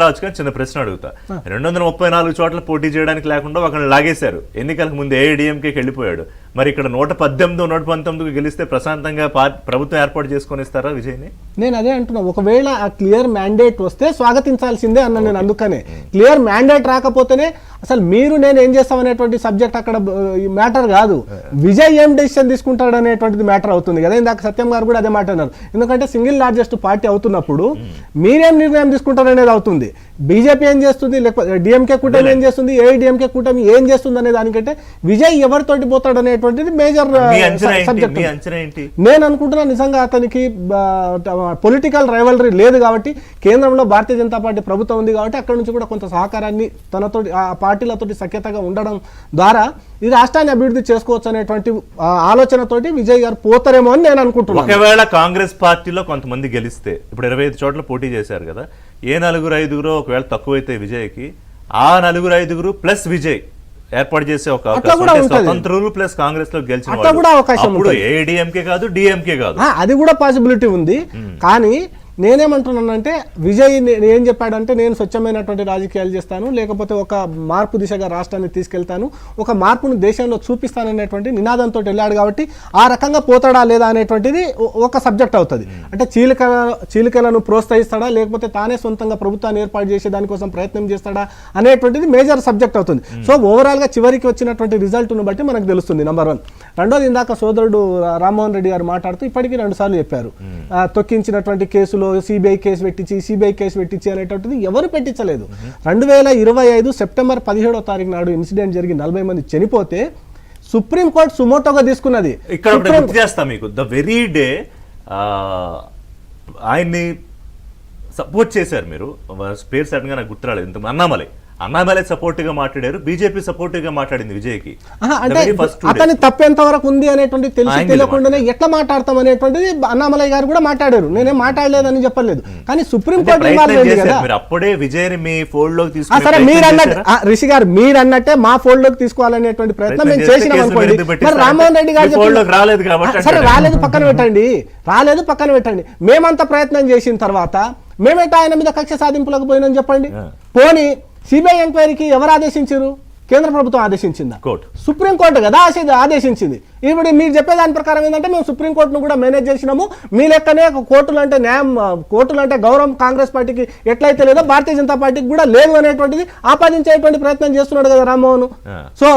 రావచ్చు కానీ చిన్న ప్రశ్న అడుగుతా. 234 చోట్ల పోటీ చేయడానికి లేకుండా ఒకరిని లాగేశారు. ఎన్నికలకు ముందు ఏఐడిఎంకేకి వెళ్ళిపోయాడు. మరి ఇక్కడ 118 119 గెలిస్తే ప్రశాంతంగా ప్రభుత్వం ఏర్పాటు చేసుకొని ఇస్తారా విజయ్ని? నేను అదే అంటున్నా, ఒకవేళ ఆ క్లియర్ మ్యాండేట్ వస్తే స్వాగతించాల్సిందే అన్న నేను. అందుకనే క్లియర్ మ్యాండేట్ రాకపోతేనే అసలు మీరు నేను ఏం చేస్తామనేటువంటి సబ్జెక్ట్ అక్కడ మ్యాటర్ కాదు, విజయ్ ఏం డెసిషన్ తీసుకుంటాడు అనేటువంటిది మ్యాటర్ అవుతుంది కదా. ఇందాక సత్యం గారు కూడా అదే మాట అన్నారు. ఎందుకంటే సింగిల్ లార్జెస్ట్ పార్టీ అవుతున్నప్పుడు మీరేం నిర్ణయం తీసుకుంటారు అనేది అవుతుంది. బీజేపీ ఏం చేస్తుంది, లేకపోతే డిఎంకే కూటమి ఏం చేస్తుంది, ఏఐడిఎంకే కూటమి ఏం చేస్తుంది అనే దానికంటే విజయ్ ఎవరితోటి పోతాడు అనేటువంటిది మేజర్ సబ్జెక్ట్. నేను అనుకుంటున్నా నిజంగా అతనికి పొలిటికల్ రైవలరీ లేదు కాబట్టి, కేంద్రంలో భారతీయ జనతా పార్టీ ప్రభుత్వం ఉంది కాబట్టి అక్కడ నుంచి కూడా కొంత సహకారాన్ని తనతో ఆ పార్టీలతోటి సఖ్యతగా ఉండడం ద్వారా ఈ రాష్ట్రాన్ని అభివృద్ధి చేసుకోవచ్చు అనేటువంటి ఆలోచనతోటి విజయ్ గారు పోతారేమో అని నేను అనుకుంటున్నాను. ఒకవేళ కాంగ్రెస్ పార్టీలో కొంతమంది గెలిస్తే, ఇప్పుడు 25 చోట్ల పోటీ చేశారు కదా, ఏ 4-5 ఒకవేళ తక్కువైతే విజయ్కి, ఆ 4-5 ప్లస్ విజయ్ ఏర్పాటు చేసే ఒక స్వతంత్రులు ప్లస్ కాంగ్రెస్ లో గెలిచిన ఏఐడిఎంకే కాదు డిఎంకే కాదు, అది కూడా పాసిబిలిటీ ఉంది. కానీ నేనేమంటున్నానంటే విజయ్ ఏం చెప్పాడంటే, నేను స్వచ్ఛమైనటువంటి రాజకీయాలు చేస్తాను, లేకపోతే ఒక మార్పు దిశగా రాష్ట్రాన్ని తీసుకెళ్తాను, ఒక మార్పును దేశంలో చూపిస్తాననేటువంటి నినాదంతో వెళ్ళాడు. కాబట్టి ఆ రకంగా పోతాడా లేదా అనేటువంటిది ఒక సబ్జెక్ట్ అవుతుంది. అంటే చీలికలను ప్రోత్సహిస్తాడా, లేకపోతే తానే సొంతంగా ప్రభుత్వాన్ని ఏర్పాటు చేసే దానికోసం ప్రయత్నం చేస్తాడా అనేటువంటిది మేజర్ సబ్జెక్ట్ అవుతుంది. సో ఓవరాల్ గా చివరికి వచ్చినటువంటి రిజల్ట్ను బట్టి మనకు తెలుస్తుంది. నెంబర్ 1. రెండోది, ఇందాక సోదరుడు రామ్మోహన్ రెడ్డి గారు మాట్లాడుతూ ఇప్పటికీ 2 సార్లు చెప్పారు, తొక్కించినటువంటి కేసులో సిబిఐ కేసు పెట్టించి అనేటువంటిది ఎవరు పెట్టించలేదు. 2025 సెప్టెంబర్ 17వ తారీఖు నాడు ఇన్సిడెంట్ జరిగి 40 మంది చనిపోతే సుప్రీంకోర్టు సుమోటోగా తీసుకున్నది. ఇక్కడ చేస్తా మీకు, ద వెరీ డే ఆయన్ని సపోర్ట్ చేశారు మీరు, పేరు సడన్ గా నాకు గుర్తురాలేదు, ఇంత అన్నామలై సపోర్ట్ గా మాట్లాడారు, బీజేపీ సపోర్ట్ గా మాట్లాడింది విజయ్కి. అంటే అతని తప్పు ఎంత వరకు ఉంది అనేటువంటి తెలియకుండానే ఎట్లా మాట్లాడతాం అనేటువంటిది అన్నామలై గారు కూడా మాట్లాడారు. నేనేం మాట్లాడలేదని చెప్పలేదు, కానీ సుప్రీంకోర్టు అప్పుడే విజయ్ మీ ఫోల్డ్ లోకి తీసుకు, సరే మీరు అన్నట్టు రిషి గారు మీరు అన్నట్టే మా ఫోల్డ్ లోకి తీసుకోవాలనేటువంటి ప్రయత్నం మేము చేసినాం అనుకోండి. మరి రామ్మోహన్ రెడ్డి గారు రాలేదు కాబట్టి, సరే రాలేదు పక్కన పెట్టండి, మేమంతా ప్రయత్నం చేసిన తర్వాత మేమేట ఆయన మీద కక్ష సాధింపులకు పోయినని చెప్పండి. పోనీ సిబిఐ ఎంక్వైరీకి ఎవరు ఆదేశించారు? కేంద్ర ప్రభుత్వం ఆదేశించిందా? సుప్రీంకోర్టు కదా ఆదేశించింది. ఇప్పుడు మీరు చెప్పే దాని ప్రకారం ఏంటంటే మేము సుప్రీంకోర్టును కూడా మేనేజ్ చేసినాము, మీ లెక్కనే కోర్టులు అంటే న్యాయం, కోర్టులు అంటే గౌరవం కాంగ్రెస్ పార్టీకి ఎట్లయితే లేదో భారతీయ జనతా పార్టీకి కూడా లేదు అనేటువంటిది ఆపాదించేటువంటి ప్రయత్నం చేస్తున్నాడు కదా రామ్మోహన్. సో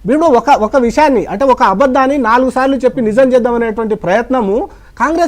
వీడు ఒక విషయాన్ని, అంటే ఒక అబద్ధాన్ని 4 సార్లు చెప్పి నిజం చేద్దాం అనేటువంటి ప్రయత్నము కాంగ్రెస్